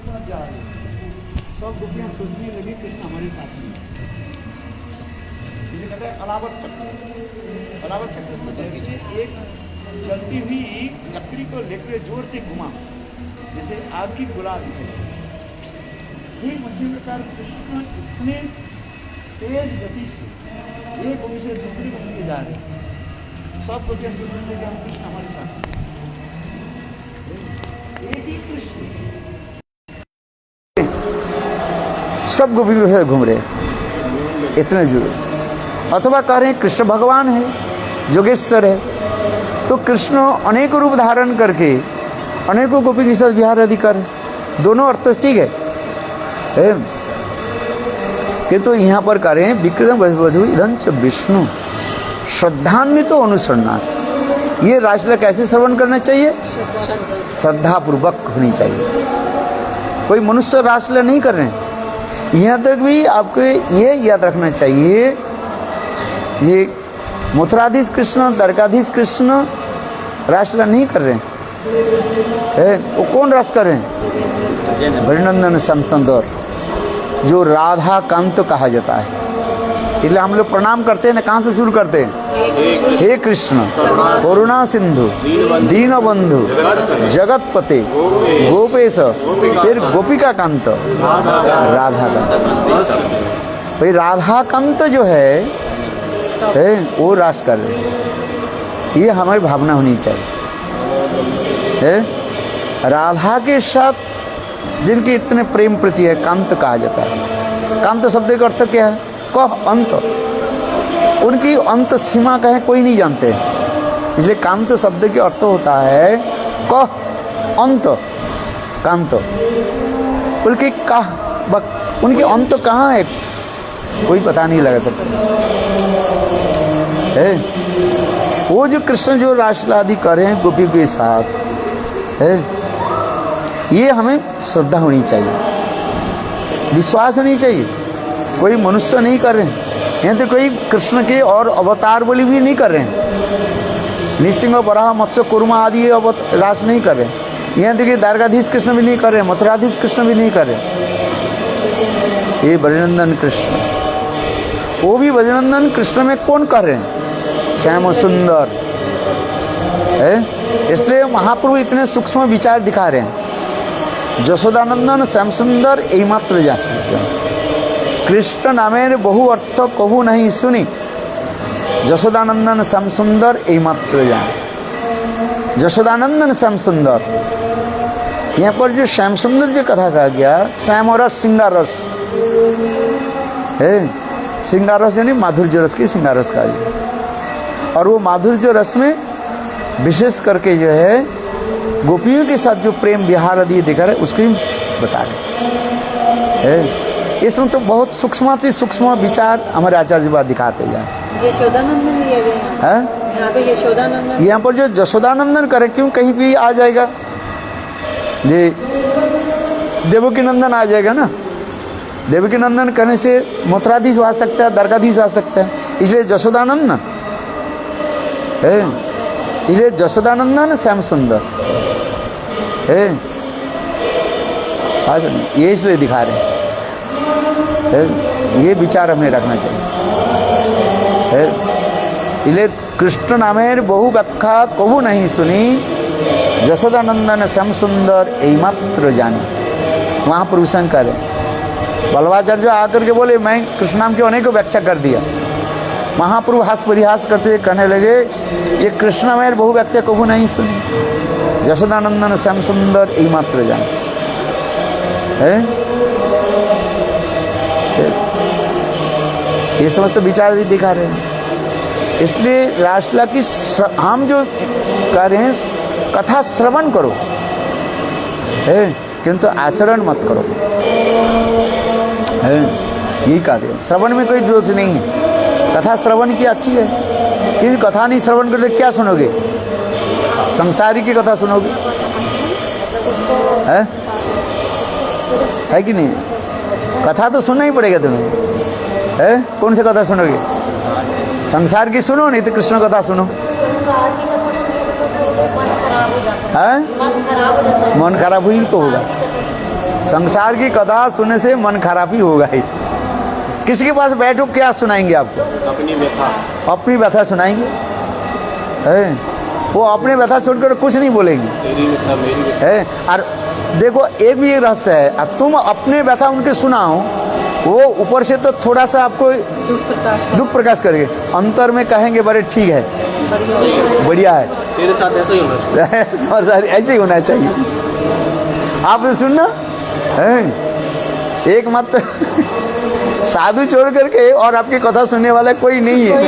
साथ जा रहे हैं। सब गोपियाँ सोचने लगी कृष्ण हमारे साथ में। इसे कहते हैं अलावत चक्र। अलावत चक्र जैसे एक चलती हुई लकड़ी को लेकर जोर से घुमा, जैसे आग की गोला दिखे। ठीक उसी प्रकार कृष्ण इतने तेज गति से एक गोपी से दूसरी गोपी के जा रहे हैं। सब गोपियाँ सोचने लगे हम कृष्ण हमारे साथ हैं। एक ही कृष्ण सब गोपी के साथ घूम रहे इतने जोर। अथवा कह रहे हैं कृष्ण भगवान है, योगेश्वर है, तो कृष्ण अनेक रूप धारण करके अनेकों गोपी के साथ विहार आदि कर, दोनों अर्थ तो ठीक है किंतु यहाँ पर कह रहे हैं विकृतम वधु इदं च विष्णु श्रद्धान्वित तो अनुसरणार्थ। ये रासलीला कैसे श्रवण करना चाहिए? श्रद्धा पूर्वक होनी चाहिए। कोई मनुष्य रासलीला नहीं कर रहे हैं, यहाँ तक भी आपको ये याद रखना चाहिए, ये मथुराधीश कृष्ण द्वारकाधीश कृष्ण रासलीला नहीं कर रहे हैं। वो कौन रस कर रहे हैं? वृंदावन श्याम सुंदर, जो राधा कांत कहा जाता है। इसलिए हम लोग प्रणाम करते हैं ना, कहाँ से शुरू करते हैं? हे कृष्ण करुणा सिंधु दीन बंधु जगतपते गोपेश, फिर गोपिका कांत राधा कांत। भाई राधा कांत जो है वो रास कर रहे हैं। ये हमारी भावना होनी चाहिए। राधा के साथ जिनकी इतने प्रेम प्रति है कांत कहा जाता है। कांत शब्द का अर्थ क्या है? कह अंत। उनकी अंत सीमा कहे कोई नहीं जानते, इसलिए कांत शब्द के अर्थ होता है कह अंत। कांत उनकी कह उनकी अंत कहाँ है कोई पता नहीं लगा सकता है। वो जो कृष्ण जो रासलीला आदि कर रहे हैं गोपी के साथ है, ये हमें श्रद्धा होनी चाहिए, विश्वास होनी चाहिए। कोई मनुष्य नहीं कर रहे हैं, यहाँ तो कोई कृष्ण के और अवतार बोली भी नहीं कर रहे हैं। नृसिंह वराह मत्स्य कुर्मा आदि रास नहीं कर रहे हैं। यहाँ देखिए द्वारकाधीश कृष्ण भी नहीं कर रहे हैं, मथुराधीश कृष्ण भी नहीं कर रहे हैं। ये ब्रजनंदन कृष्ण, वो भी ब्रजनंदन कृष्ण में कौन कर रहे हैं? श्याम सुंदर है। इसलिए महाप्रभु इतने सूक्ष्म विचार दिखा रहे हैं। যশোদানন্দন শ্যামসুন্দর এইমাত্র জানিতেন, কৃষ্ণ নামের বহু অর্থ কবু নাহি শুনি, যশোদানন্দন শ্যামসুন্দর এইমাত্র जान। যশোদানন্দन श्यामसुंदर, यहाँ पर जो श्याम सुंदर जो कथा कहा गया, श्याम रस श्रृंगार रस है। श्रृंगार रस यानी माधुर्य रस की श्रृंगार रस कहा गया। और वो माधुर्य रस में विशेष करके जो है गोपियों के साथ जो प्रेम विहार आदि दिखा रहे उसको ही बता रहे हैं। इसमें तो बहुत सूक्ष्म से सूक्ष्म विचार हमारे आचार्य बात दिखाते जाए। यशोदानंदन लिया गया है यहाँ पे, यशोदानंदन यहाँ पर जो यशोदानंदन करे, क्यों कहीं भी आ जाएगा जी देवकी नंदन आ जाएगा ना। देवकी नंदन करने से मथुराधीश आ सकता है, द्वारकाधीश आ सकता है, इसलिए यशोदानंदन है। इसलिए यशोदानंदन श्याम सुंदर है। ये इसलिए दिखा रहे हैं, ये विचार हमें रखना चाहिए। इसलिए कृष्ण नामेर बहु व्याख्या कबू नहीं सुनी, यशोदानंदन श्याम सुंदर एकमात्र जानी। वहाँ प्रभुषण करे बल्लभाचार्य आकर के बोले मैं कृष्ण नाम की अनेकों व्याख्या कर दिया। महाप्रभु हास परिहास करते हुए कहने लगे ये कृष्ण में बहु व्याख्या कबू नहीं सुनी, यशोदानंदन श्याम सुंदर एकमात्र जान है। ये समस्त विचार भी दिखा रहे हैं। इसलिए रासलीला की हम जो कह रहे हैं कथा श्रवण करो है, किंतु आचरण मत करो है। यही कह रहे हैं, श्रवण में कोई दोष नहीं है। कथा श्रवण की अच्छी है, क्योंकि कथा नहीं श्रवण करते क्या सुनोगे? संसारी की कथा सुनोगे है कि नहीं? कथा तो सुनना ही पड़ेगा तुम्हें है। कौन सी कथा सुनोगे? संसार की सुनो, नहीं तो कृष्ण कथा सुनो। है मन खराब हुई तो होगा। संसार की कथा सुनने से मन खराबी होगा ही। किसी के पास बैठो क्या सुनाएंगे आपको? अपनी व्यथा। अपनी व्यथा सुनाएंगे है? वो अपने व्यथा छोड़कर कुछ नहीं बोलेंगे तेरी व्यथा मेरी व्यथा। है। और देखो एक भी एक रहस्य है, अब तुम अपने व्यथा उनके सुनाओ, वो ऊपर से तो थोड़ा सा आपको दुख प्रकाश करेंगे, अंतर में कहेंगे बड़े ठीक है, बढ़िया है, तेरे साथ ऐसा ही होना चाहिए। और सारे ऐसे ही होना चाहिए। आपने सुनना है? एक मत साधु छोड़ करके और आपकी कथा सुनने वाला कोई नहीं है।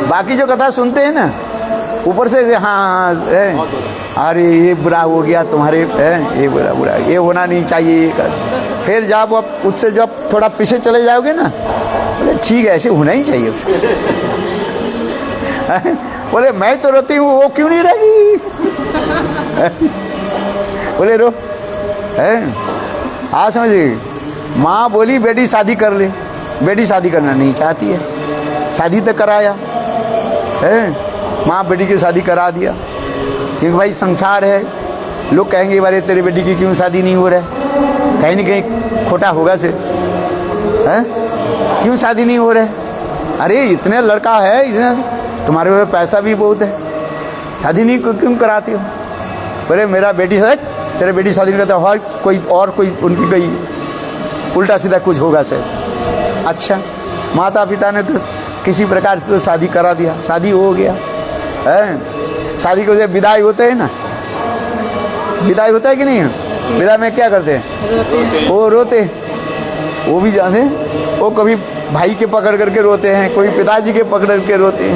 बाकी जो कथा सुनते हैं ना ऊपर से हाँ अरे ये बुरा हो गया तुम्हारे है, ये बुरा बुरा ये होना नहीं चाहिए, ये कर। फिर जब आप उससे जब थोड़ा पीछे चले जाओगे ना, बोले ठीक है ऐसे होना ही चाहिए उसको। बोले मैं तो रोती हूँ वो क्यों नहीं रहेगी? बोले रो है। हाँ समझिए, माँ बोली बेटी शादी कर ले, बेटी शादी करना नहीं चाहती है, शादी तो कराया है, माँ बेटी की शादी करा दिया, क्योंकि भाई संसार है, लोग कहेंगे बारे तेरे बेटी की क्यों शादी नहीं हो रहा है, कहीं ना कहीं खोटा होगा से है, क्यों शादी नहीं हो रहा है? अरे इतने लड़का है, इतने तुम्हारे पास पैसा भी बहुत है, शादी नहीं क्यों कराती हो? बोले मेरा बेटी है, तेरे बेटी शादी नहीं करता, और कोई उनकी कोई उल्टा सीधा कुछ होगा से। अच्छा माता पिता ने तो किसी प्रकार से तो शादी करा दिया, शादी हो गया है। शादी को जब विदाई होते हैं ना, विदाई होता है कि नहीं? विदाई में क्या करते हैं? वो रोते, वो भी जाने, वो कभी भाई के पकड़ करके रोते हैं, कोई पिताजी के पकड़ के रोते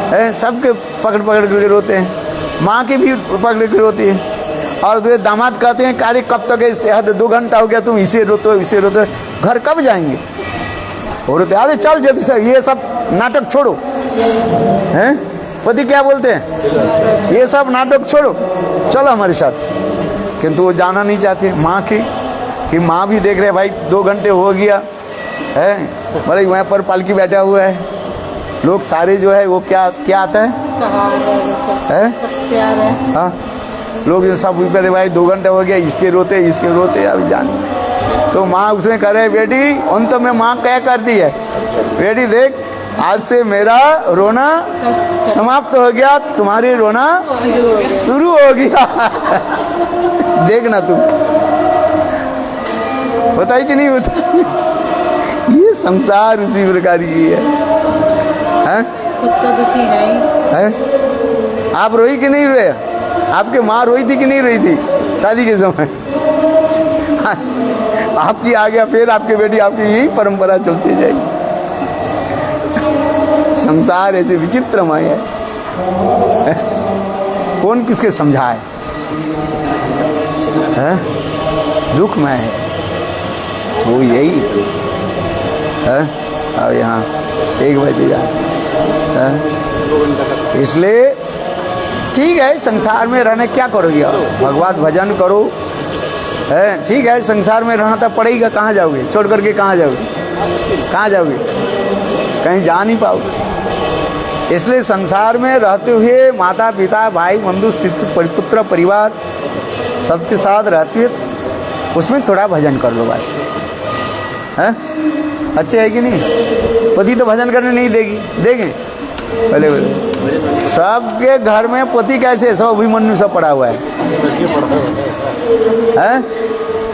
हैं, सबके पकड़ करके रोते हैं, माँ के भी पकड़ के रोती है। और दामाद कहते हैं कार्य कब तक है, 2 घंटा हो गया तुम इसे रोते हो, इसे रोते हो, घर कब जाएंगे? और रोते अरे चल जल्दी से, ये सब नाटक छोड़ो हैं। पति क्या बोलते हैं? ये सब नाटक छोड़ो, चलो हमारे साथ। किंतु वो जाना नहीं चाहते माँ की, कि माँ भी देख रहे भाई 2 घंटे हो गया है, मतलब वहाँ पर पालकी बैठा हुआ है, लोग सारे जो है वो क्या क्या आता है? हाँ लोग जो सब ऊपर भाई 2 घंटे हो गया, इसके रोते अब जान। तो माँ उसने कह रहे बेटी, अंत में माँ क्या करती है, बेटी देख आज से मेरा रोना समाप्त हो गया, तुम्हारी रोना शुरू हो गया। देखना तुम, होता है कि नहीं होता? ये संसार उसी प्रकार की है, खुद तो दुखी है। आप रोई कि नहीं रोए? आपके माँ रोई थी कि नहीं रोई थी शादी के समय? आपकी आ गया, फिर आपके बेटी, आपकी यही परंपरा चलती जाएगी। संसार ऐसे विचित्रमय है, कौन किसके समझाए? दुखमय है वो, यही है। अब यहाँ 1 बजे जाए, इसलिए ठीक है संसार में रहने क्या करोगे? भगवत भजन करो है, ठीक है संसार में रहना तो पड़ेगा। कहाँ जाओगे छोड़ करके? कहाँ जाओगे? कहाँ जाओगे? कहीं जा नहीं पाओगे। इसलिए संसार में रहते हुए माता पिता भाई बंधु पुत्र परिवार सबके साथ रहते हुए उसमें थोड़ा भजन कर लो भाई, है अच्छे है कि नहीं? पति तो भजन करने नहीं देगी, देंगे? बोले सबके घर में पति कैसे, सब अभिमन्यु सब पड़ा हुआ है,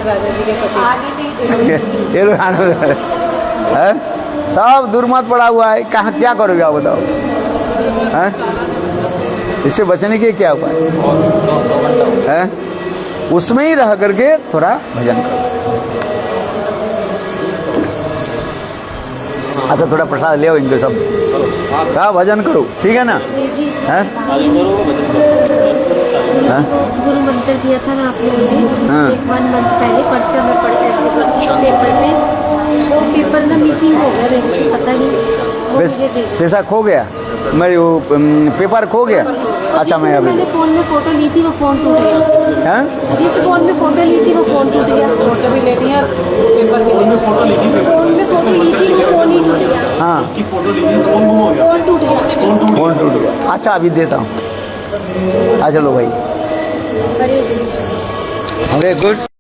राजा जी के पति ये लोग है, सब दुर्मत पड़ा हुआ है। कहाँ क्या करोगे आप बताओ? इससे बचने के क्या उपाय है? उसमें ही रह करके थोड़ा भजन करो। अच्छा थोड़ा प्रसाद ले आओ इनको सब, क्या भजन करो, ठीक है ना? हैं? गुरु मंत्र दिया था ना आपने मुझे, 1 मंथ पहले पर्चा में पढ़ ऐसे पेपर पे, वो पेपर ना मिसिंग हो गया, मेरे से पता नहीं, वो मुझे दे। पैसा खो गया, मेरी वो पेपर खो गया। अच्छा मैं अभी मैंने फ़ोन में फ़ोटो ली थी, वो फ़ोन टूट गया। हैं? जिस फ़ोन में फ़ोटो ली थी वो फ़ोन टूट गया। फोटो भी लेती हैं, पेपर भी लेती हैं। फ़ोन में फ़ोटो ली थी वो फ़ोन ही टूट गया। हाँ फ़ोन टूट गया। फोन टूट गया। अच्छा अभी देता हूँ। आ चलो भाई, हरे कृष्ण। Very good.